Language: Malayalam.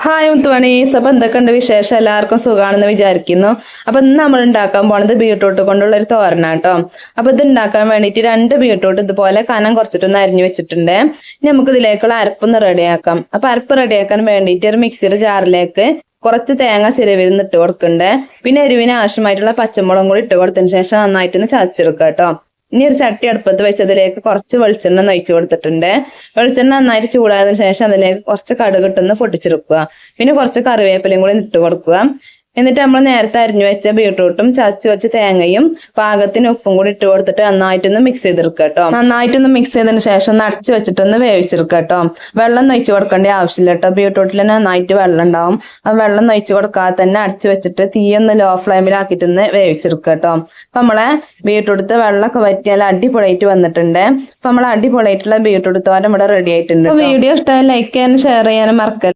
ഹായ് മുത്തുമണീസ്. അപ്പം എന്തൊക്കെയുണ്ട് വിശേഷം? എല്ലാവർക്കും സുഖമാണെന്ന് വിചാരിക്കുന്നു. അപ്പം ഇന്ന് നമ്മൾ ഉണ്ടാക്കാൻ പോണത് ബീട്രൂട്ട് കൊണ്ടുള്ള ഒരു തോരനാട്ടോ. അപ്പം ഇത് ഉണ്ടാക്കാൻ വേണ്ടിയിട്ട് 2 ബീട്രൂട്ട് ഇതുപോലെ കനം കുറച്ചിട്ടൊന്ന് അരിഞ്ഞു വെച്ചിട്ടുണ്ട്. ഇനി നമുക്ക് ഇതിലേക്കുള്ള അരപ്പൊന്ന് റെഡിയാക്കാം. അപ്പം അരപ്പ് റെഡിയാക്കാൻ വേണ്ടിയിട്ട് ഒരു മിക്സിയുടെ ജാറിലേക്ക് കുറച്ച് തേങ്ങ ചിരവിരുന്ന് ഇട്ട് കൊടുക്കണ്ടേ. പിന്നെ എരിവിന് ആവശ്യമായിട്ടുള്ള പച്ചമുളകും കൂടി ഇട്ട് കൊടുത്തതിന് ശേഷം നന്നായിട്ടൊന്ന് ചതച്ചെടുക്കുക കേട്ടോ. ഇനി ഒരു ചട്ടി അടുപ്പത്ത് വെച്ചതിലേക്ക് കുറച്ച് വെളിച്ചെണ്ണ ഒഴിച്ചു കൊടുത്തിട്ടുണ്ട്. വെളിച്ചെണ്ണ നന്നായിട്ട് ചൂടായതിനു ശേഷം അതിലേക്ക് കുറച്ച് കടുക് ഇട്ടൊന്ന് പൊട്ടിച്ചെടുക്കുക. പിന്നെ കുറച്ച് കറിവേപ്പിലയും കൂടി ഇട്ട് കൊടുക്കുക. എന്നിട്ട് നമ്മൾ നേരത്തെ അരിഞ്ഞു വെച്ച ബീട്രൂട്ടും ചതച്ച് വെച്ച തേങ്ങയും പാകത്തിന് ഉപ്പും കൂടി ഇട്ട് കൊടുത്തിട്ട് നന്നായിട്ടൊന്ന് മിക്സ് ചെയ്തെടുക്കുക കേട്ടോ. നന്നായിട്ടൊന്ന് മിക്സ് ചെയ്തതിന് ശേഷം ഒന്ന് അടച്ചു വെച്ചിട്ടൊന്ന് വേവിച്ചെടുക്കുക കേട്ടോ. വെള്ളം നൊഴിച്ച് കൊടുക്കേണ്ട ആവശ്യമില്ല കേട്ടോ. ബീട്രൂട്ടിൽ തന്നെ നന്നായിട്ട് വെള്ളം ഉണ്ടാവും. ആ വെള്ളം നൊഴിച്ച് കൊടുക്കാതെ തന്നെ അടച്ചു വെച്ചിട്ട് തീയൊന്ന് ലോ ഫ്ലെയിമിലാക്കിയിട്ടൊന്ന് വേവിച്ചെടുക്കുക കേട്ടോ. അപ്പം നമ്മളെ ബീട്രൂട്ട് വെള്ളമൊക്കെ വറ്റിയാൽ അടിപൊളിയായിട്ട് വന്നിട്ടുണ്ട്. അപ്പം നമ്മൾ അടിപൊളിയായിട്ടുള്ള ബീട്രൂട്ട് തോരൻ ഇവിടെ റെഡി ആയിട്ടുണ്ട്. വീഡിയോ ഇഷ്ടമായി ലൈക്ക് ചെയ്യാനും ഷെയർ ചെയ്യാനും മറക്കരുത്.